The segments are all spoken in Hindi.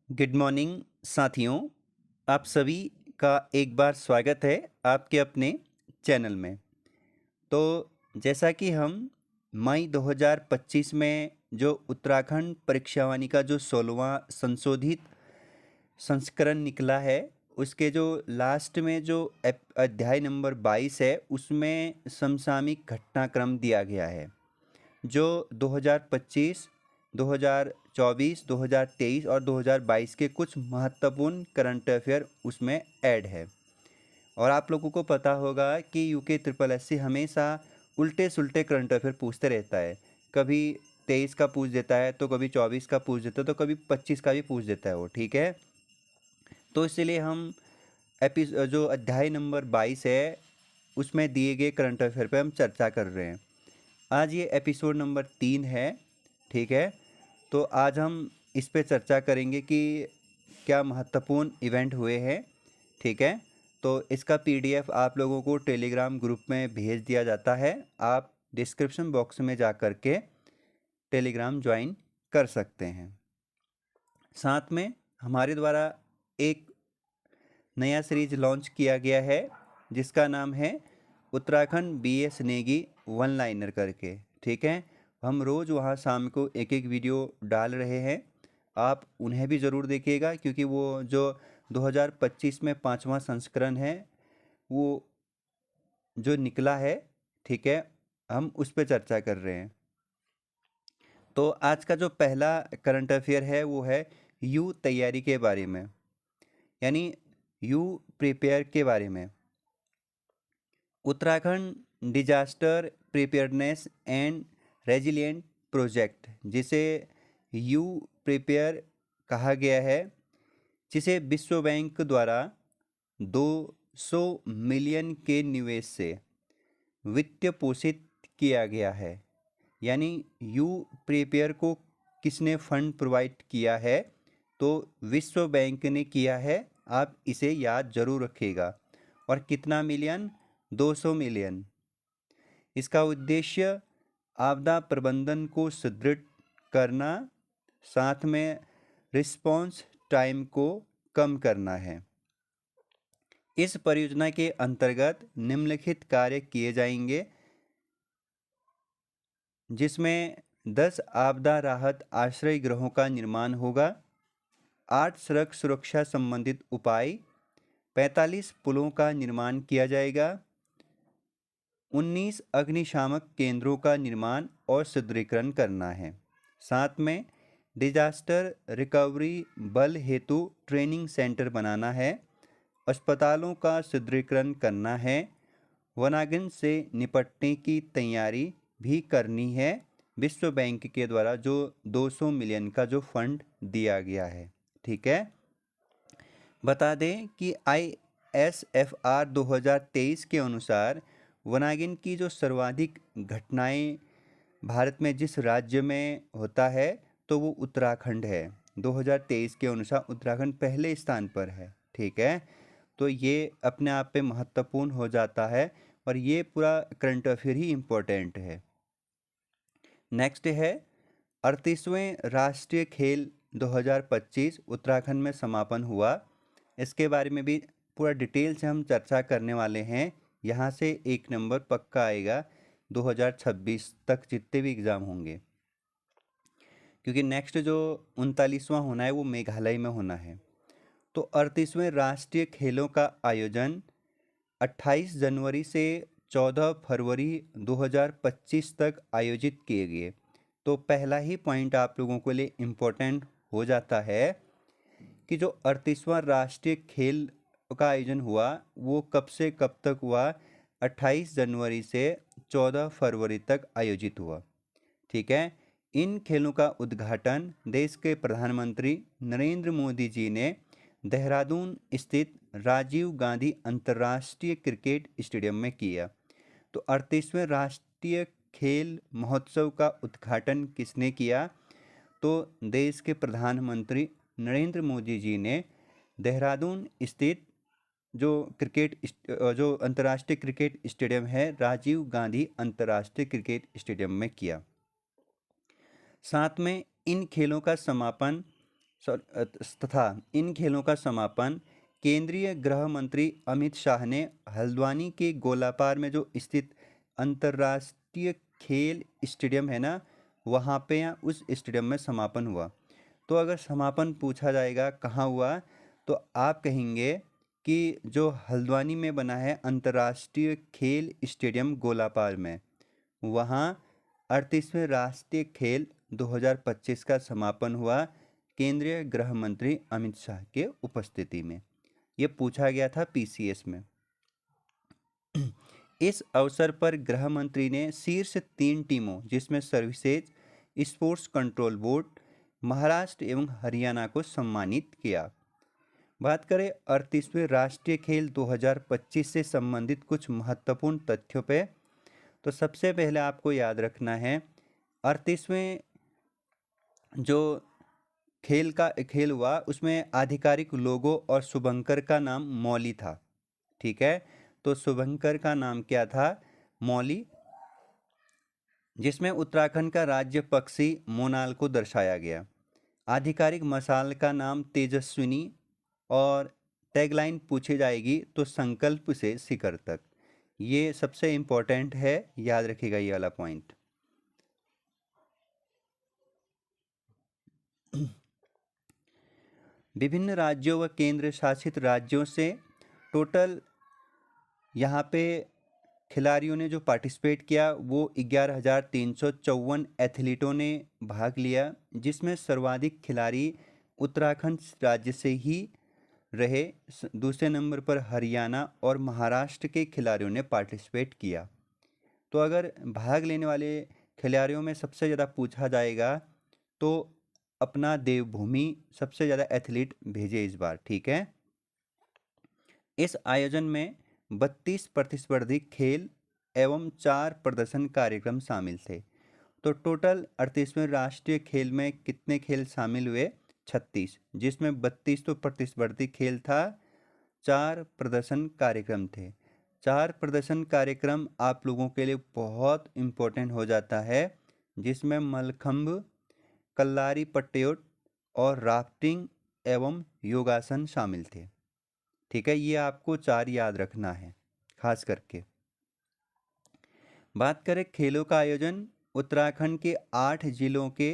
गुड मॉर्निंग साथियों। आप सभी का एक बार स्वागत है आपके अपने चैनल में। तो जैसा कि हम मई 2025 में जो उत्तराखंड परीक्षावाणी का जो 16वां संशोधित संस्करण निकला है, उसके जो लास्ट में जो अध्याय नंबर 22 है, उसमें समसामयिक घटनाक्रम दिया गया है जो 2025, 2024, 2023 और 2022 के कुछ महत्वपूर्ण करंट अफेयर उसमें ऐड है। और आप लोगों को पता होगा कि यूके ट्रिपल एस सी हमेशा उल्टे सुल्टे करंट अफेयर पूछते रहता है। कभी 23 का पूछ देता है, तो कभी 24 का पूछ देता है, तो कभी 25 का भी पूछ देता है वो। ठीक है, तो इसलिए हम जो अध्याय नंबर 22 है, उसमें दिए गए करंट अफेयर पे हम चर्चा कर रहे हैं। आज ये एपिसोड नंबर 3 है। ठीक है, तो आज हम इस पे चर्चा करेंगे कि क्या महत्वपूर्ण इवेंट हुए हैं। ठीक है, तो इसका पीडीएफ आप लोगों को टेलीग्राम ग्रुप में भेज दिया जाता है। आप डिस्क्रिप्शन बॉक्स में जा कर के टेलीग्राम ज्वाइन कर सकते हैं। साथ में हमारे द्वारा एक नया सीरीज लॉन्च किया गया है जिसका नाम है Uttarakhand BS Negi one liner करके। ठीक है, हम रोज़ वहाँ शाम को एक एक वीडियो डाल रहे हैं। आप उन्हें भी ज़रूर देखिएगा क्योंकि वो जो 2025 में 5वां संस्करण है वो जो निकला है। ठीक है, हम उस पर चर्चा कर रहे हैं। तो आज का जो पहला करंट अफेयर है वो है यू तैयारी के बारे में, यानी यू प्रिपेयर के बारे में। Uttarakhand disaster preparedness and resilient project, जिसे यू प्रिपेयर कहा गया है, जिसे विश्व बैंक द्वारा 200 मिलियन के निवेश से वित्त पोषित किया गया है। यानी यू प्रिपेयर को किसने फंड प्रोवाइड किया है? तो विश्व बैंक ने किया है। आप इसे याद जरूर रखिएगा। और कितना मिलियन? 200 मिलियन। इसका उद्देश्य आपदा प्रबंधन को सुदृढ़ करना, साथ में रिस्पॉन्स टाइम को कम करना है। इस परियोजना के अंतर्गत निम्नलिखित कार्य किए जाएंगे, जिसमें 10 आपदा राहत आश्रय गृहों का निर्माण होगा, 8 सड़क सुरक्षा संबंधित उपाय, 45 पुलों का निर्माण किया जाएगा, 19 अग्निशामक केंद्रों का निर्माण और सुदृढ़ीकरण करना है। साथ में डिजास्टर रिकवरी बल हेतु ट्रेनिंग सेंटर बनाना है, अस्पतालों का सुदृढ़ीकरण करना है, वनाग्नि से निपटने की तैयारी भी करनी है। विश्व बैंक के द्वारा जो 200 मिलियन का जो फंड दिया गया है। ठीक है, बता दें कि ISFR 2023 के अनुसार वनाग्नि की जो सर्वाधिक घटनाएं भारत में जिस राज्य में होता है, तो वो उत्तराखंड है। 2023 के अनुसार उत्तराखंड पहले स्थान पर है। ठीक है, तो ये अपने आप पे महत्वपूर्ण हो जाता है और ये पूरा करंट अफेयर ही इम्पोर्टेंट है। नेक्स्ट है 38वें राष्ट्रीय खेल 2025 उत्तराखंड में समापन हुआ। इसके बारे में भी पूरा डिटेल से हम चर्चा करने वाले हैं। यहाँ से एक नंबर पक्का आएगा 2026 तक जितने भी एग्ज़ाम होंगे, क्योंकि नेक्स्ट जो 39वां होना है वो मेघालय में होना है। तो 38वें राष्ट्रीय खेलों का आयोजन 28 जनवरी से 14 फरवरी 2025 तक आयोजित किए गए। तो पहला ही पॉइंट आप लोगों के लिए इम्पोर्टेंट हो जाता है कि जो 38वां राष्ट्रीय खेल का आयोजन हुआ वो कब से कब तक हुआ? 28 जनवरी से 14 फरवरी तक आयोजित हुआ। ठीक है, इन खेलों का उद्घाटन देश के प्रधानमंत्री नरेंद्र मोदी जी ने देहरादून स्थित राजीव गांधी अंतर्राष्ट्रीय क्रिकेट स्टेडियम में किया। तो 38वें राष्ट्रीय खेल महोत्सव का उद्घाटन किसने किया? तो देश के प्रधानमंत्री नरेंद्र मोदी जी ने देहरादून स्थित जो अंतर्राष्ट्रीय क्रिकेट स्टेडियम है, राजीव गांधी अंतर्राष्ट्रीय क्रिकेट स्टेडियम में किया। साथ में इन खेलों का समापन तथा इन खेलों का समापन केंद्रीय गृह मंत्री अमित शाह ने हल्द्वानी के गोलापार में जो स्थित अंतर्राष्ट्रीय खेल स्टेडियम है ना, वहाँ पे या उस स्टेडियम में समापन हुआ। तो अगर समापन पूछा जाएगा कहाँ हुआ, तो आप कहेंगे कि जो हल्द्वानी में बना है अंतर्राष्ट्रीय खेल स्टेडियम गोलापार में, वहाँ 38वें राष्ट्रीय खेल 2025 का समापन हुआ केंद्रीय गृह मंत्री अमित शाह के उपस्थिति में। ये पूछा गया था पीसीएस में। इस अवसर पर गृह मंत्री ने शीर्ष 3 टीमों जिसमें services, sports control board, Maharashtra एवं हरियाणा को सम्मानित किया। बात करें 38वें राष्ट्रीय खेल 2025 से संबंधित कुछ महत्वपूर्ण तथ्यों पे, तो सबसे पहले आपको याद रखना है 38वें जो खेल हुआ उसमें आधिकारिक लोगो और शुभंकर का नाम मौली था। ठीक है, तो शुभंकर का नाम क्या था? मौली, जिसमें उत्तराखंड का राज्य पक्षी मोनाल को दर्शाया गया। आधिकारिक मशाल का नाम तेजस्विनी और टैगलाइन पूछी जाएगी तो संकल्प से शिखर तक। ये सबसे इम्पोर्टेंट है, याद रखिएगा ये वाला पॉइंट। विभिन्न राज्यों व केंद्र शासित राज्यों से टोटल यहाँ पे खिलाड़ियों ने जो पार्टिसिपेट किया वो 11,354 एथलीटों ने भाग लिया, जिसमें सर्वाधिक खिलाड़ी उत्तराखंड राज्य से ही रहे। दूसरे नंबर पर हरियाणा और महाराष्ट्र के खिलाड़ियों ने पार्टिसिपेट किया। तो अगर भाग लेने वाले खिलाड़ियों में सबसे ज़्यादा पूछा जाएगा तो अपना देवभूमि सबसे ज़्यादा एथलीट भेजे इस बार। ठीक है, इस आयोजन में 32 प्रतिस्पर्धी खेल एवं 4 प्रदर्शन कार्यक्रम शामिल थे। तो टोटल 38वें राष्ट्रीय खेल में कितने खेल शामिल हुए? 36, जिसमें 32 तो प्रतिस्पर्धी खेल था, 4 प्रदर्शन कार्यक्रम थे। 4 प्रदर्शन कार्यक्रम आप लोगों के लिए बहुत इम्पोर्टेंट हो जाता है, जिसमें मलखंभ, कल्लारी पट्टेउट और राफ्टिंग एवं योगासन शामिल थे। ठीक है, ये आपको 4 याद रखना है खास करके। बात करें खेलों का आयोजन उत्तराखंड के 8 जिलों के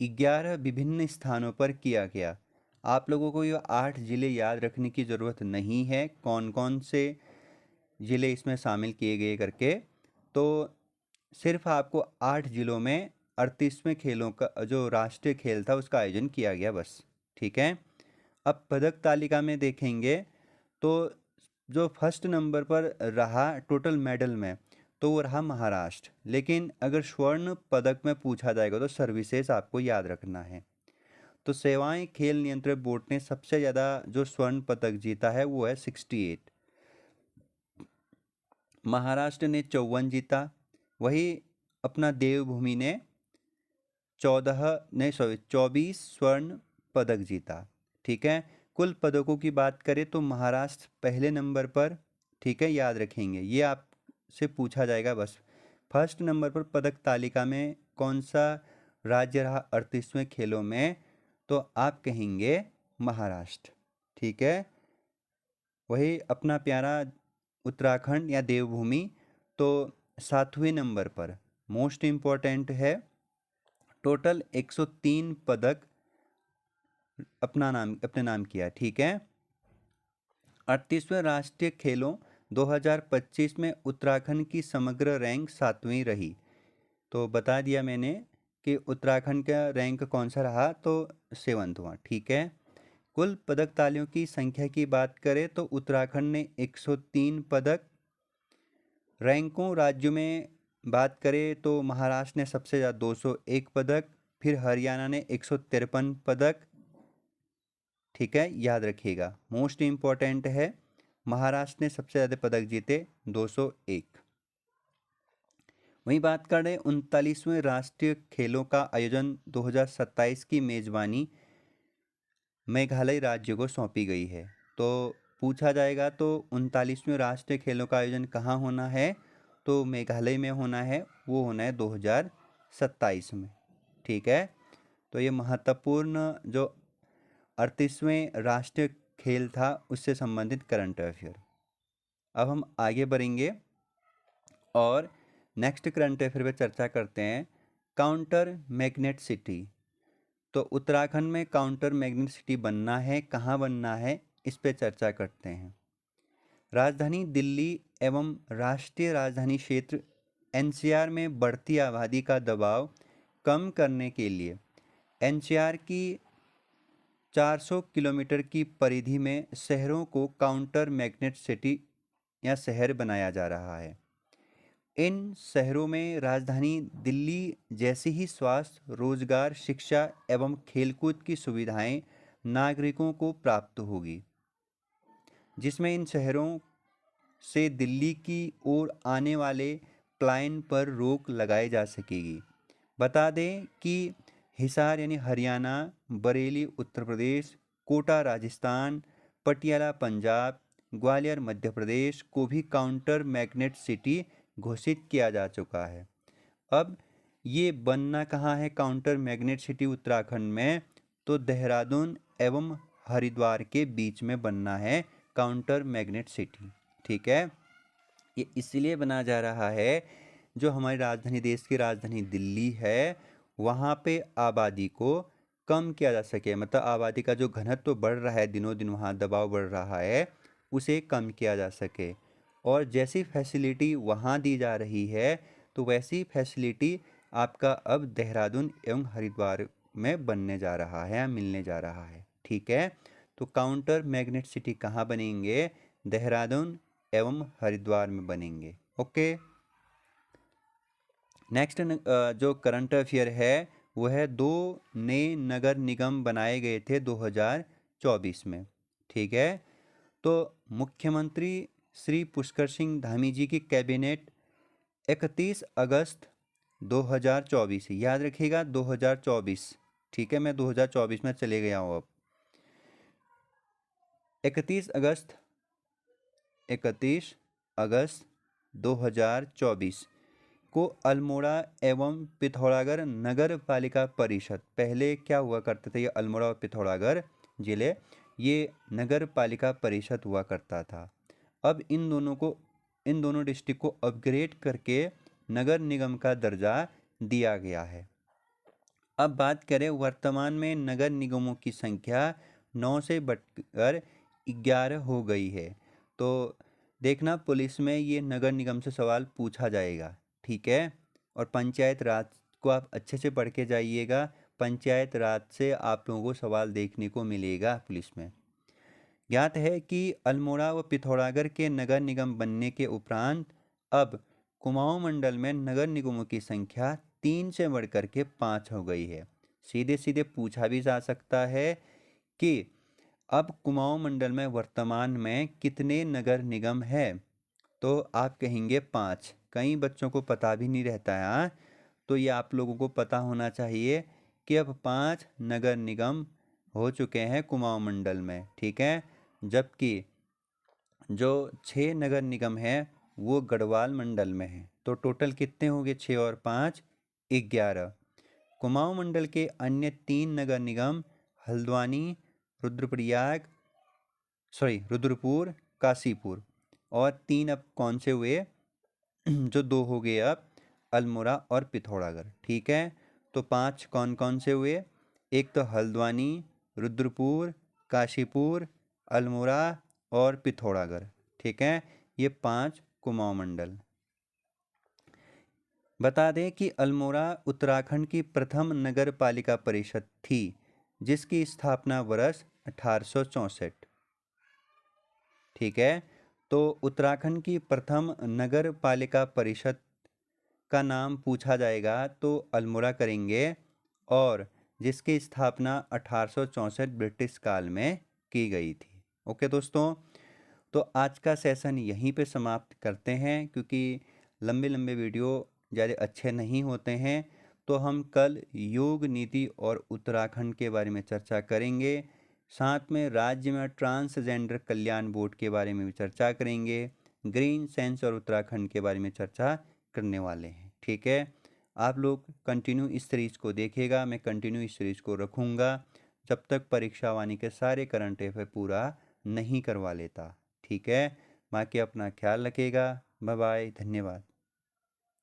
11 विभिन्न स्थानों पर किया गया। आप लोगों को ये 8 जिले याद रखने की ज़रूरत नहीं है, कौन कौन से ज़िले इसमें शामिल किए गए करके। तो सिर्फ आपको 8 जिलों में 38वें खेलों का जो राष्ट्रीय खेल था उसका आयोजन किया गया बस। ठीक है, अब पदक तालिका में देखेंगे तो जो फर्स्ट नंबर पर रहा टोटल मेडल में तो वो रहा महाराष्ट्र। लेकिन अगर स्वर्ण पदक में पूछा जाएगा तो सर्विसेज आपको याद रखना है। तो सेवाएं खेल नियंत्रण बोर्ड ने सबसे ज़्यादा जो स्वर्ण पदक जीता है वो है 68। महाराष्ट्र ने 54 जीता। वही अपना देवभूमि ने 24 स्वर्ण पदक जीता। ठीक है, कुल पदकों की बात करें तो महाराष्ट्र पहले नंबर पर। ठीक है, याद रखेंगे, ये आपसे पूछा जाएगा बस। फर्स्ट नंबर पर पदक तालिका में कौन सा राज्य रहा 38वें खेलों में? तो आप कहेंगे महाराष्ट्र। ठीक है, वही अपना प्यारा उत्तराखंड या देवभूमि तो 7वें नंबर पर। मोस्ट इम्पोर्टेंट है, टोटल 103 पदक अपने नाम किया। ठीक है, 38वें राष्ट्रीय खेलों 2025 में उत्तराखंड की समग्र रैंक 7वीं रही। तो बता दिया मैंने कि उत्तराखंड का रैंक कौन सा रहा, तो 7वां हुआ। ठीक है, कुल पदक तालियों की संख्या की बात करें तो उत्तराखंड ने 103 पदक। रैंकों राज्यों में बात करें तो महाराष्ट्र ने सबसे ज़्यादा 201 पदक, फिर हरियाणा ने 153 पदक। ठीक है, याद रखिएगा, मोस्ट इम्पॉर्टेंट है, महाराष्ट्र ने सबसे ज़्यादा पदक जीते 201। वहीं बात करें 39वें राष्ट्रीय खेलों का आयोजन 2027 की मेज़बानी मेघालय राज्य को सौंपी गई है। तो पूछा जाएगा तो 39वें राष्ट्रीय खेलों का आयोजन कहाँ होना है? तो मेघालय में होना है, वो होना है 2027 में। ठीक है, तो ये महत्वपूर्ण जो 38वें राष्ट्रीय खेल था, उससे संबंधित करंट अफेयर। अब हम आगे बढ़ेंगे और नेक्स्ट करंट अफेयर पे चर्चा करते हैं, काउंटर मैग्नेट सिटी। तो उत्तराखंड में काउंटर मैग्नेट सिटी बनना है, कहाँ बनना है, इस पे चर्चा करते हैं। राजधानी दिल्ली एवं राष्ट्रीय राजधानी क्षेत्र एनसीआर में बढ़ती आबादी का दबाव कम करने के लिए एनसीआर की 400 किलोमीटर की परिधि में शहरों को काउंटर मैग्नेट सिटी या शहर बनाया जा रहा है। इन शहरों में राजधानी दिल्ली जैसी ही स्वास्थ्य, रोजगार, शिक्षा एवं खेलकूद की सुविधाएं नागरिकों को प्राप्त होगी, जिसमें इन शहरों से दिल्ली की ओर आने वाले पलायन पर रोक लगाई जा सकेगी। बता दें कि हिसार यानी हरियाणा, बरेली उत्तर प्रदेश, कोटा राजस्थान, पटियाला पंजाब, ग्वालियर मध्य प्रदेश को भी काउंटर मैग्नेट सिटी घोषित किया जा चुका है। अब ये बनना कहाँ है काउंटर मैग्नेट सिटी उत्तराखंड में? तो देहरादून एवं हरिद्वार के बीच में बनना है काउंटर मैग्नेट सिटी। ठीक है, ये इसलिए बना जा रहा है, जो हमारी राजधानी, देश की राजधानी दिल्ली है, वहाँ पे आबादी को कम किया जा सके, मतलब आबादी का जो घनत्व बढ़ रहा है, दिनों दिन वहाँ दबाव बढ़ रहा है, उसे कम किया जा सके। और जैसी फैसिलिटी वहाँ दी जा रही है, तो वैसी फैसिलिटी आपका अब देहरादून एवं हरिद्वार में बनने जा रहा है, मिलने जा रहा है। ठीक है, तो काउंटर मैग्नेट सिटी कहाँ बनेंगे? देहरादून एवं हरिद्वार में बनेंगे। ओके, नेक्स्ट जो करंट अफेयर है वो है, 2 नए नगर निगम बनाए गए थे 2024 में। ठीक है, तो मुख्यमंत्री श्री पुष्कर सिंह धामी जी की कैबिनेट 31 अगस्त 2024, याद रखिएगा 2024। ठीक है, मैं 2024 में चले गया हूँ। अब 31 अगस्त 2024 को अल्मोड़ा एवं पिथौरागढ़ नगर पालिका परिषद, पहले क्या हुआ करते थे, ये अल्मोड़ा और पिथौरागढ़ जिले, ये नगर पालिका परिषद हुआ करता था। अब इन दोनों डिस्ट्रिक्ट को अपग्रेड करके नगर निगम का दर्जा दिया गया है। अब बात करें, वर्तमान में नगर निगमों की संख्या 9 से बढ़कर 11 हो गई है। तो देखना, पुलिस में ये नगर निगम से सवाल पूछा जाएगा। ठीक है, और पंचायत राज को आप अच्छे से पढ़ के जाइएगा, पंचायत राज से आप लोगों को सवाल देखने को मिलेगा पुलिस में। ज्ञात है कि अल्मोड़ा व पिथौरागढ़ के नगर निगम बनने के उपरांत अब कुमाऊं मंडल में नगर निगमों की संख्या 3 से बढ़कर के 5 हो गई है। सीधे सीधे पूछा भी जा सकता है कि अब कुमाऊं मंडल में वर्तमान में कितने नगर निगम है, तो आप कहेंगे 5। कई बच्चों को पता भी नहीं रहता है, हाँ? तो ये आप लोगों को पता होना चाहिए कि अब 5 नगर निगम हो चुके हैं कुमाऊं मंडल में। ठीक है, जबकि जो 6 नगर निगम हैं वो गढ़वाल मंडल में हैं। तो टोटल कितने होंगे? 6 और 5 11। कुमाऊं मंडल के अन्य 3 नगर निगम हल्द्वानी, रुद्रपुर, काशीपुर, और 3 अब कौन से हुए? जो 2 हो गए अब, अल्मोड़ा और पिथौरागढ़। ठीक है, तो 5 कौन कौन से हुए? एक तो हल्द्वानी, रुद्रपुर, काशीपुर, अल्मोड़ा और पिथौरागढ़। ठीक है, ये 5 कुमाऊं मंडल। बता दें कि अल्मोड़ा उत्तराखंड की प्रथम नगर पालिका परिषद थी, जिसकी स्थापना वर्ष 1864। ठीक है, तो उत्तराखंड की प्रथम नगर पालिका परिषद का नाम पूछा जाएगा तो अल्मोड़ा करेंगे, और जिसकी स्थापना 1864 ब्रिटिश काल में की गई थी। ओके दोस्तों, तो आज का सेशन यहीं पे समाप्त करते हैं, क्योंकि लंबे लंबे वीडियो ज़्यादा अच्छे नहीं होते हैं। तो हम कल योग नीति और उत्तराखंड के बारे में चर्चा करेंगे, साथ में राज्य में ट्रांसजेंडर कल्याण बोर्ड के बारे में भी चर्चा करेंगे, ग्रीन सेंस और उत्तराखंड के बारे में चर्चा करने वाले हैं। ठीक है, आप लोग कंटिन्यू इस सीरीज़ को देखिएगा, मैं कंटिन्यू इस सीरीज़ को रखूँगा। जब तक परीक्षा वाणी के सारे करंट अफेयर पूरा नहीं करवा लेता। ठीक है, बाकी अपना ख्याल रखिएगा। बाय बाय, धन्यवाद।